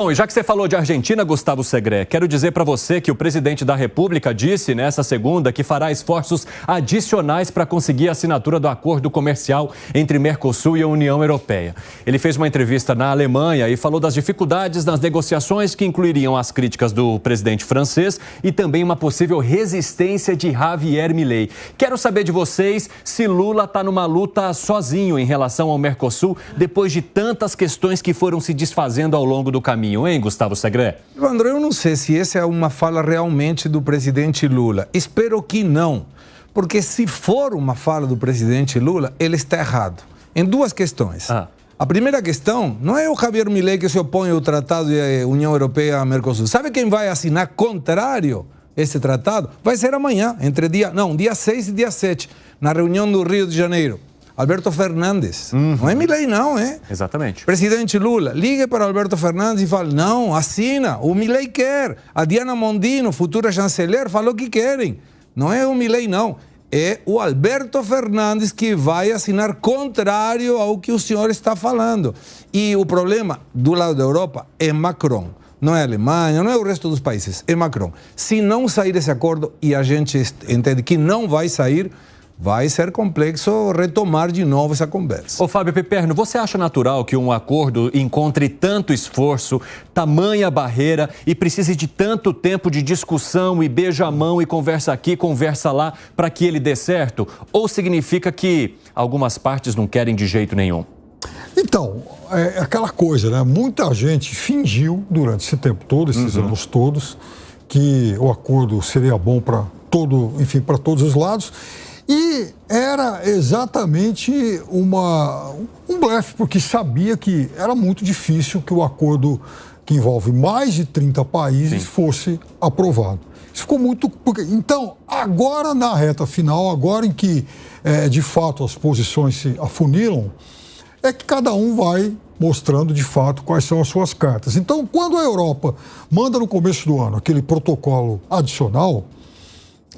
Bom, e já que você falou de Argentina, Gustavo Segré, quero dizer para você que o presidente da República disse nessa segunda que fará esforços adicionais para conseguir a assinatura do acordo comercial entre Mercosul e a União Europeia. Ele fez uma entrevista na Alemanha e falou das dificuldades nas negociações que incluiriam as críticas do presidente francês e também uma possível resistência de Javier Milei. Quero saber de vocês se Lula está numa luta sozinho em relação ao Mercosul depois de tantas questões que foram se desfazendo ao longo do caminho. Hein, Gustavo Segré? Evandro, eu não sei se essa é uma fala realmente do presidente Lula. Espero que não, porque se for uma fala do presidente Lula, ele está errado em duas questões. A primeira questão não é o Javier Milei que se opõe ao Tratado de União Europeia-Mercosul. Sabe quem vai assinar contrário esse tratado? Vai ser amanhã, dia 6 e dia 7, na reunião do Rio de Janeiro. Alberto Fernandes. Não é Milei, não, é? Exatamente. Presidente Lula, ligue para Alberto Fernandes e fale, não, assina, o Milei quer. A Diana Mondino, futura chanceler, falou que querem. Não é o Milei, não. É o Alberto Fernandes que vai assinar contrário ao que o senhor está falando. E o problema do lado da Europa é Macron. Não é a Alemanha, não é o resto dos países, é Macron. Se não sair esse acordo, e a gente entende que não vai sair, vai ser complexo retomar de novo essa conversa. Ô Fábio Piperno, você acha natural que um acordo encontre tanto esforço, tamanha barreira e precise de tanto tempo de discussão e beija-mão e conversa aqui, conversa lá, para que ele dê certo? Ou significa que algumas partes não querem de jeito nenhum? Então, é aquela coisa, né? Muita gente fingiu durante esse tempo todo, esses anos todos, que o acordo seria bom para para todos os lados. E era exatamente um blefe, porque sabia que era muito difícil que o acordo que envolve mais de 30 países fosse aprovado. Isso ficou muito... Então, agora na reta final, agora em que, de fato, as posições se afunilam, é que cada um vai mostrando, de fato, quais são as suas cartas. Então, quando a Europa manda no começo do ano aquele protocolo adicional,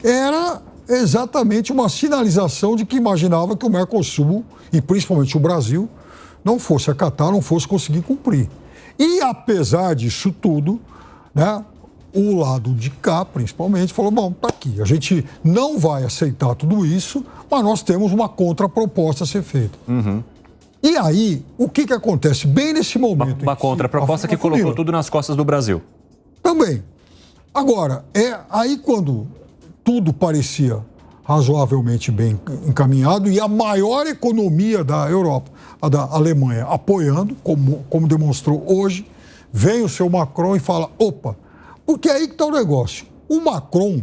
era exatamente uma sinalização de que imaginava que o Mercosul, e principalmente o Brasil, não fosse acatar, não fosse conseguir cumprir. E apesar disso tudo, né, o lado de cá, principalmente, falou, bom, tá aqui, a gente não vai aceitar tudo isso, mas nós temos uma contraproposta a ser feita. E aí, o que acontece? Bem nesse momento... Uma contraproposta que colocou tudo nas costas do Brasil. Também. Agora, aí quando tudo parecia razoavelmente bem encaminhado e a maior economia da Europa, a da Alemanha, apoiando, como demonstrou hoje, vem o seu Macron e fala, opa, porque aí que está o negócio. O Macron,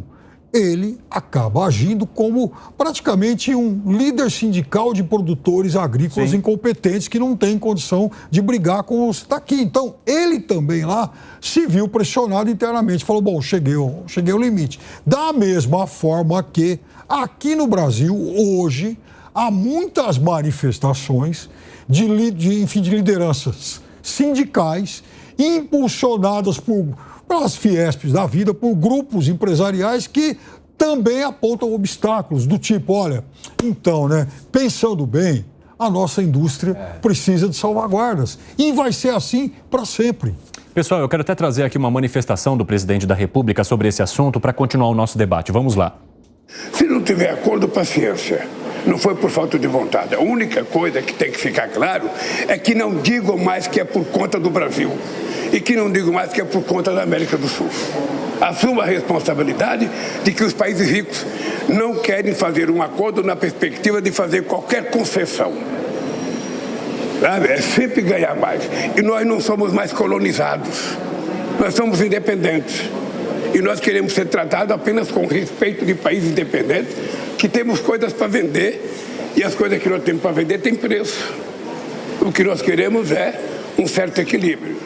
ele acaba agindo como praticamente um líder sindical de produtores agrícolas incompetentes que não tem condição de brigar com os daqui. Então, ele também lá se viu pressionado internamente. Falou, bom, cheguei ao limite. Da mesma forma que aqui no Brasil, hoje, há muitas manifestações de lideranças sindicais impulsionadas pelas Fiespes da vida, por grupos empresariais que também apontam obstáculos do tipo, olha, então, né, pensando bem, a nossa indústria precisa de salvaguardas. E vai ser assim para sempre. Pessoal, eu quero até trazer aqui uma manifestação do presidente da República sobre esse assunto para continuar o nosso debate. Vamos lá. Se não tiver acordo, paciência. Não foi por falta de vontade. A única coisa que tem que ficar claro é que não digam mais que é por conta do Brasil. E que não digo mais que é por conta da América do Sul. Assuma a responsabilidade de que os países ricos não querem fazer um acordo na perspectiva de fazer qualquer concessão. É sempre ganhar mais. E nós não somos mais colonizados. Nós somos independentes. E nós queremos ser tratados apenas com respeito de países independentes, que temos coisas para vender, e as coisas que nós temos para vender têm preço. O que nós queremos é um certo equilíbrio.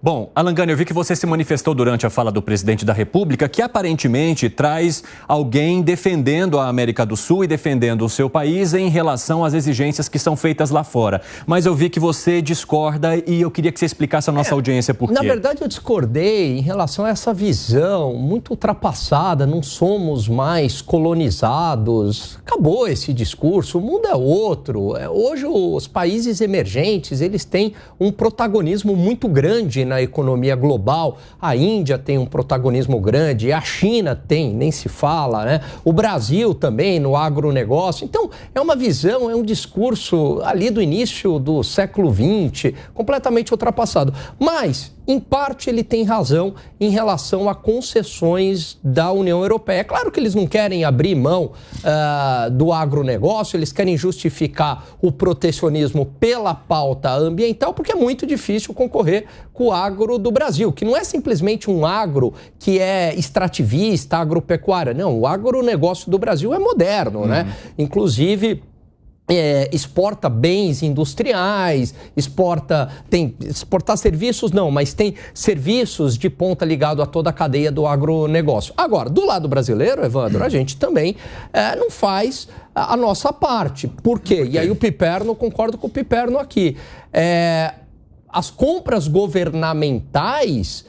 Bom, Alan Gani, eu vi que você se manifestou durante a fala do presidente da República, que aparentemente traz alguém defendendo a América do Sul e defendendo o seu país em relação às exigências que são feitas lá fora. Mas eu vi que você discorda e eu queria que você explicasse à nossa audiência por quê. Na verdade, eu discordei em relação a essa visão muito ultrapassada, não somos mais colonizados. Acabou esse discurso, o mundo é outro. Hoje os países emergentes, eles têm um protagonismo muito grande na economia global. A Índia tem um protagonismo grande, a China tem, nem se fala, né? O Brasil também no agronegócio. Então, é uma visão, é um discurso ali do início do século XX, completamente ultrapassado. Mas, em parte, ele tem razão em relação a concessões da União Europeia. É claro que eles não querem abrir mão do agronegócio, eles querem justificar o protecionismo pela pauta ambiental, porque é muito difícil concorrer com o agro do Brasil, que não é simplesmente um agro que é extrativista, agropecuária. Não, o agronegócio do Brasil é moderno, né? Inclusive, exporta bens industriais, exportar serviços não, mas tem serviços de ponta ligado a toda a cadeia do agronegócio. Agora, do lado brasileiro, Evandro, a gente também não faz a nossa parte. Por quê? E aí o Piperno, concordo com o Piperno aqui, as compras governamentais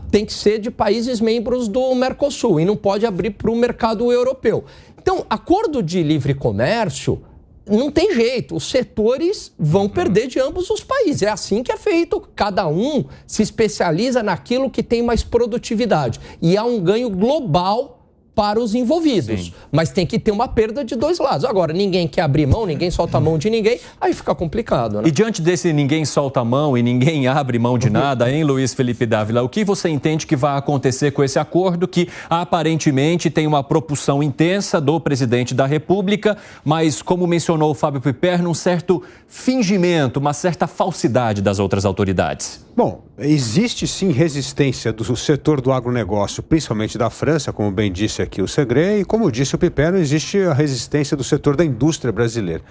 tem que ser de países membros do Mercosul e não pode abrir para o mercado europeu. Então, acordo de livre comércio não tem jeito, os setores vão perder de ambos os países. É assim que é feito. Cada um se especializa naquilo que tem mais produtividade. E há um ganho global para os envolvidos. Sim. Mas tem que ter uma perda de dois lados. Agora, ninguém quer abrir mão, ninguém solta a mão de ninguém, aí fica complicado, né? E diante desse ninguém solta a mão e ninguém abre mão de nada, hein, Luiz Felipe Dávila, o que você entende que vai acontecer com esse acordo que aparentemente tem uma propulsão intensa do presidente da República, mas, como mencionou o Fábio Piperno, um certo fingimento, uma certa falsidade das outras autoridades? Bom, existe sim resistência do setor do agronegócio, principalmente da França, como bem disse aqui o Segré, e como disse o Piperno, existe a resistência do setor da indústria brasileira.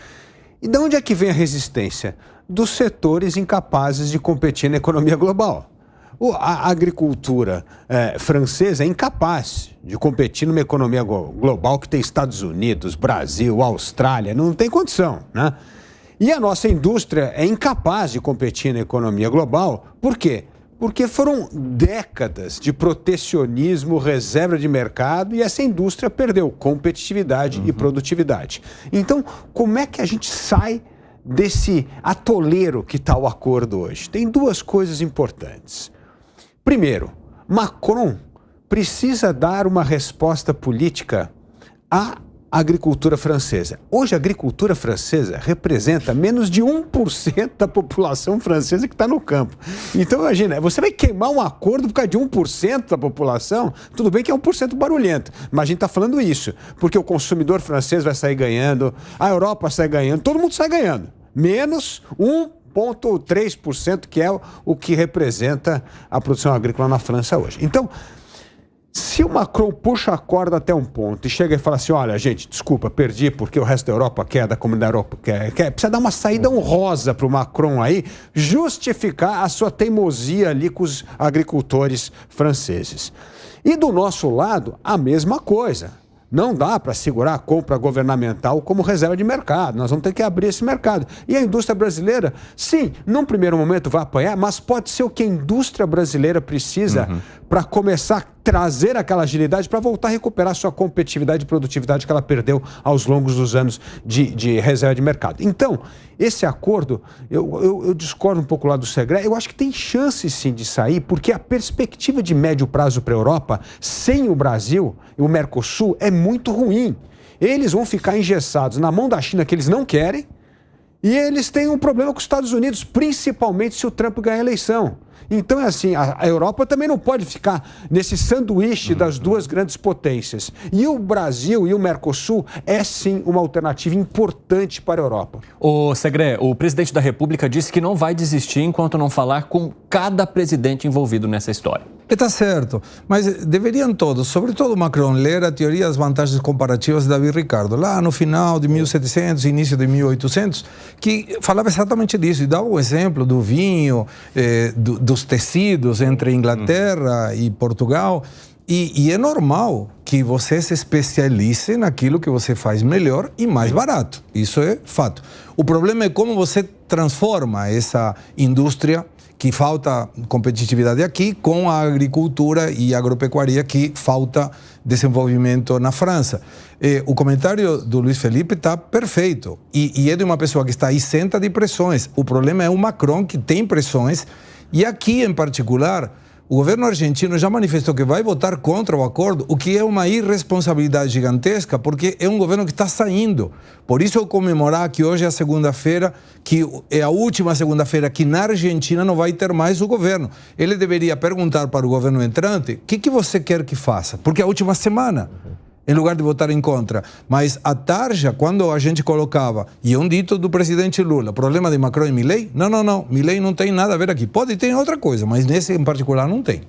E de onde é que vem a resistência? Dos setores incapazes de competir na economia global. A agricultura francesa é incapaz de competir numa economia global que tem Estados Unidos, Brasil, Austrália, não tem condição, né? E a nossa indústria é incapaz de competir na economia global. Por quê? Porque foram décadas de protecionismo, reserva de mercado, e essa indústria perdeu competitividade e produtividade. Então, como é que a gente sai desse atoleiro que está o acordo hoje? Tem duas coisas importantes. Primeiro, Macron precisa dar uma resposta política à agricultura francesa. Hoje, a agricultura francesa representa menos de 1% da população francesa que está no campo. Então, imagina, você vai queimar um acordo por causa de 1% da população? Tudo bem que é 1% barulhento, mas a gente está falando isso, porque o consumidor francês vai sair ganhando, a Europa sai ganhando, todo mundo sai ganhando. Menos 1,3%, que é o que representa a produção agrícola na França hoje. Então, se o Macron puxa a corda até um ponto e chega e fala assim, olha, gente, desculpa, perdi porque o resto da Europa quer, da comunidade Europa quer, precisa dar uma saída honrosa para o Macron aí, justificar a sua teimosia ali com os agricultores franceses. E do nosso lado, a mesma coisa. Não dá para segurar a compra governamental como reserva de mercado. Nós vamos ter que abrir esse mercado. E a indústria brasileira, sim, num primeiro momento vai apanhar, mas pode ser o que a indústria brasileira precisa para começar a trazer aquela agilidade para voltar a recuperar sua competitividade e produtividade que ela perdeu aos longos dos anos de reserva de mercado. Então, esse acordo, eu discordo um pouco lá do Segré, eu acho que tem chance sim de sair, porque a perspectiva de médio prazo para a Europa, sem o Brasil e o Mercosul, é muito ruim. Eles vão ficar engessados na mão da China, que eles não querem, e eles têm um problema com os Estados Unidos, principalmente se o Trump ganhar a eleição. Então é assim, a Europa também não pode ficar nesse sanduíche das duas grandes potências. E o Brasil e o Mercosul é sim uma alternativa importante para a Europa. Ô Segré, o presidente da República disse que não vai desistir enquanto não falar com cada presidente envolvido nessa história. Está certo, mas deveriam todos, sobretudo Macron, ler a teoria das vantagens comparativas de David Ricardo, lá no final de 1700, início de 1800, que falava exatamente disso, e dava o exemplo do vinho, dos tecidos entre Inglaterra e Portugal, e é normal que você se especialize naquilo que você faz melhor e mais barato, isso é fato. O problema é como você transforma essa indústria que falta competitividade aqui, com a agricultura e agropecuária que falta desenvolvimento na França. O comentário do Luiz Felipe está perfeito. E é de uma pessoa que está isenta de pressões. O problema é o Macron, que tem pressões E aqui, em particular, o governo argentino já manifestou que vai votar contra o acordo, o que é uma irresponsabilidade gigantesca, porque é um governo que está saindo. Por isso, eu comemorar que hoje é a segunda-feira, que é a última segunda-feira que na Argentina não vai ter mais o governo. Ele deveria perguntar para o governo entrante o que você quer que faça, porque é a última semana, em lugar de votar em contra. Mas a tarja, quando a gente colocava, e é um dito do presidente Lula, problema de Macron e Milei? Não. Milei não tem nada a ver aqui. Pode ter outra coisa, mas nesse em particular não tem.